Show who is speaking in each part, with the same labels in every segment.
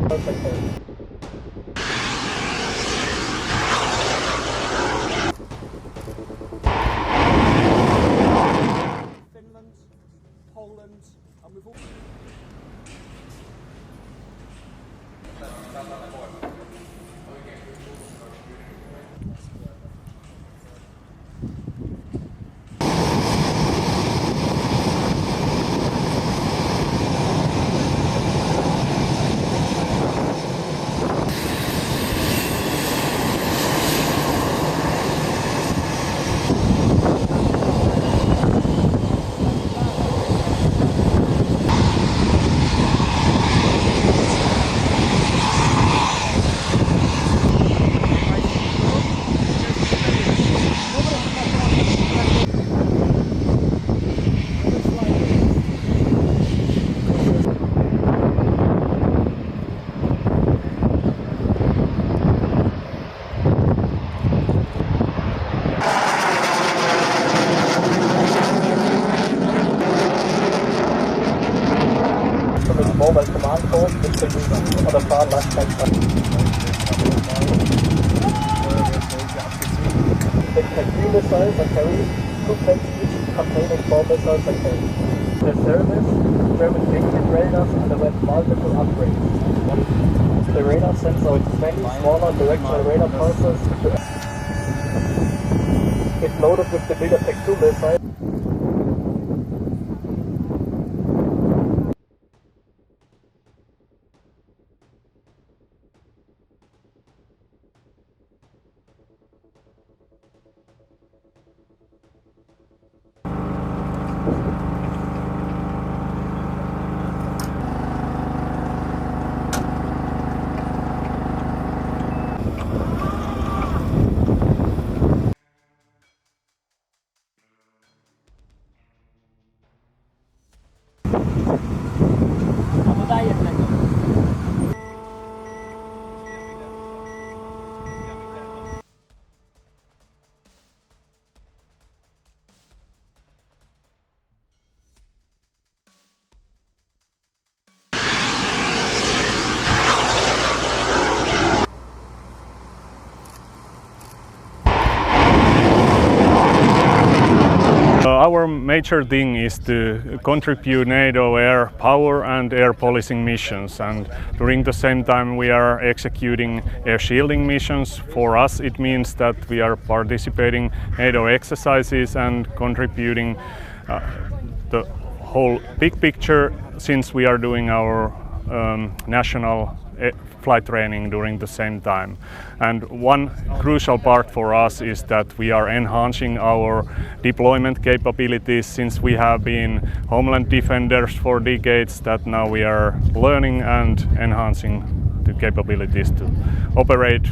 Speaker 1: Finland, Poland, and we've all...
Speaker 2: Mobile command post with the on the far left hand side. The Capu missiles are carried, 2 planes each containing 4 missiles are carried. The service, German Patriot radars underwent multiple upgrades. The radar sends out 20 smaller directional radar pulses it's loaded with the bigger Capu missile.
Speaker 3: Our major thing is to contribute NATO air power and air policing missions, and during the same time we are executing air shielding missions. For us it means that we are participating NATO exercises and contributing the whole big picture, since we are doing our national flight training during the same time. And one crucial part for us is that we are enhancing our deployment capabilities, since we have been homeland defenders for decades, that now we are learning and enhancing the capabilities to operate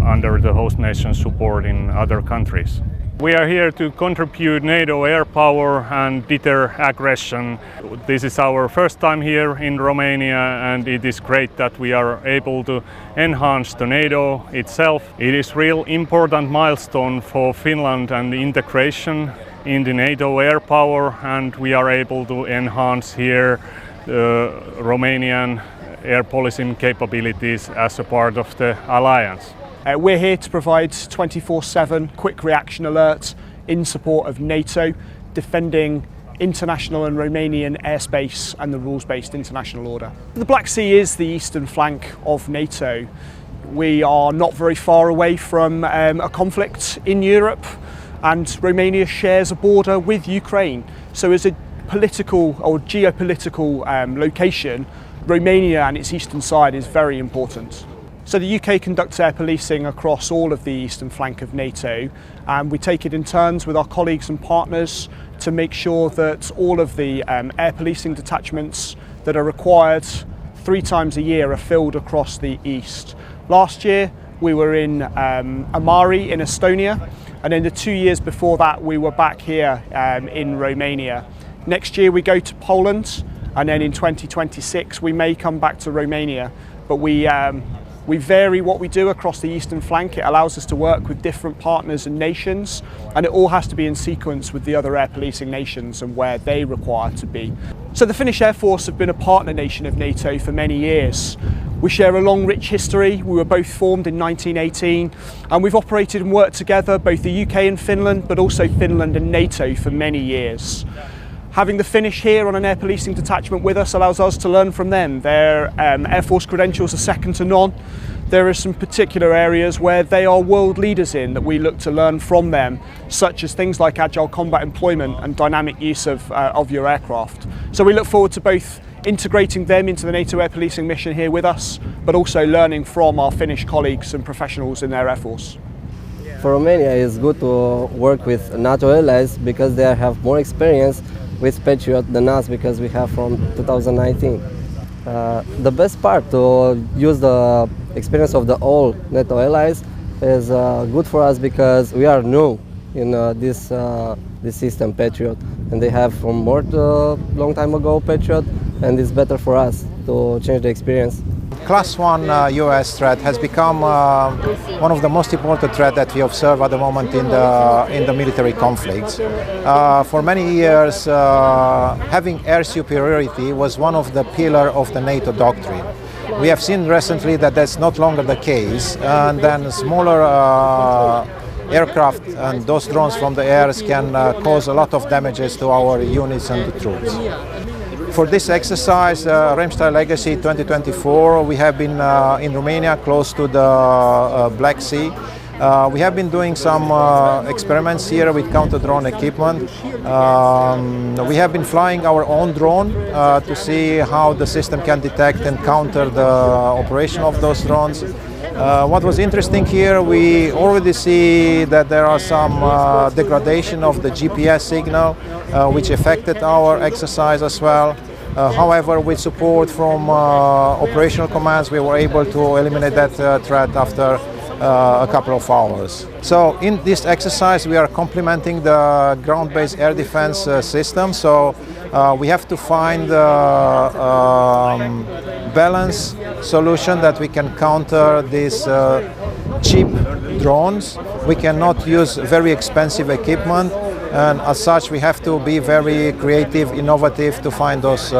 Speaker 3: under the host nation support in other countries. We are here to contribute NATO air power and deter aggression. This is our first time here in Romania, and it is great that we are able to enhance the NATO itself. It is a real important milestone for Finland and the integration in the NATO air power, and we are able to enhance here the Romanian air policing capabilities as a part of the alliance.
Speaker 1: We're here to provide 24/7 quick reaction alerts in support of NATO, defending international and Romanian airspace and the rules-based international order. The Black Sea is the eastern flank of NATO. We are not very far away from a conflict in Europe, and Romania shares a border with Ukraine. So as a political or geopolitical location, Romania and its eastern side is very important. So the UK conducts air policing across all of the eastern flank of NATO, and we take it in turns with our colleagues and partners to make sure that all of the air policing detachments that are required 3 times a year are filled across the east. Last year we were in Amari in Estonia, and then the 2 years before that we were back here in Romania. Next year we go to Poland, and then in 2026 we may come back to Romania, but we vary what we do across the eastern flank. It allows us to work with different partners and nations, and it all has to be in sequence with the other air policing nations and where they require to be. So the Finnish Air Force have been a partner nation of NATO for many years. We share a long, rich history. We were both formed in 1918, and we've operated and worked together, both the UK and Finland, but also Finland and NATO for many years. Having the Finnish here on an air policing detachment with us allows us to learn from them. Their Air Force credentials are second to none. There are some particular areas where they are world leaders in that we look to learn from them, such as things like agile combat employment and dynamic use of your aircraft. So we look forward to both integrating them into the NATO air policing mission here with us, but also learning from our Finnish colleagues and professionals in their Air Force.
Speaker 4: For Romania, it's good to work with Nato Allies because they have more experience with PATRIOT than us, because we have from 2019. The best part to use the experience of the all NATO allies is good for us because we are new in this system PATRIOT, and they have from more long time ago PATRIOT, and it's better for us to change the experience.
Speaker 5: Class 1 US threat has become one of the most important threats that we observe at the moment in the military conflicts. For many years, having air superiority was one of the pillars of the NATO doctrine. We have seen recently that that's not longer the case, and then smaller aircraft and those drones from the airs can cause a lot of damages to our units and the troops. For this exercise, Ramstein Legacy 2024, we have been in Romania, close to the Black Sea. We have been doing some experiments here with counter-drone equipment. We have been flying our own drone to see how the system can detect and counter the operation of those drones. What was interesting here, we already see that there are some degradation of the GPS signal, which affected our exercise as well. However, with support from operational commands, we were able to eliminate that threat after a couple of hours. So in this exercise, we are complementing the ground-based air defense system. So we have to find balanced solution that we can counter these cheap drones. We cannot use very expensive equipment, and as such we have to be very creative, innovative to find those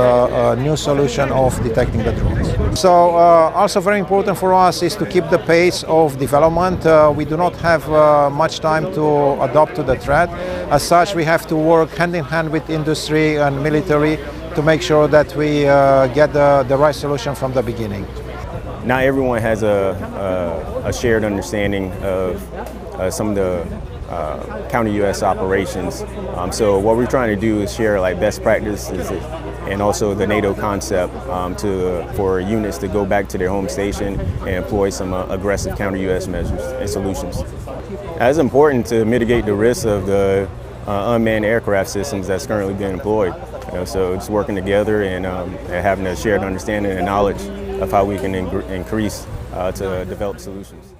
Speaker 5: new solution of detecting the drones. So also very important for us is to keep the pace of development. We do not have much time to adapt to the threat. As such, we have to work hand in hand with industry and military to make sure that we get the right solution from the beginning.
Speaker 6: Not everyone has a shared understanding of some of the counter-US operations. So what we're trying to do is share like best practices and also the NATO concept for units to go back to their home station and employ some aggressive counter-US measures and solutions. It's important to mitigate the risk of the unmanned aircraft systems that's currently being employed. So it's working together and having a shared understanding and knowledge of how we can increase to develop solutions.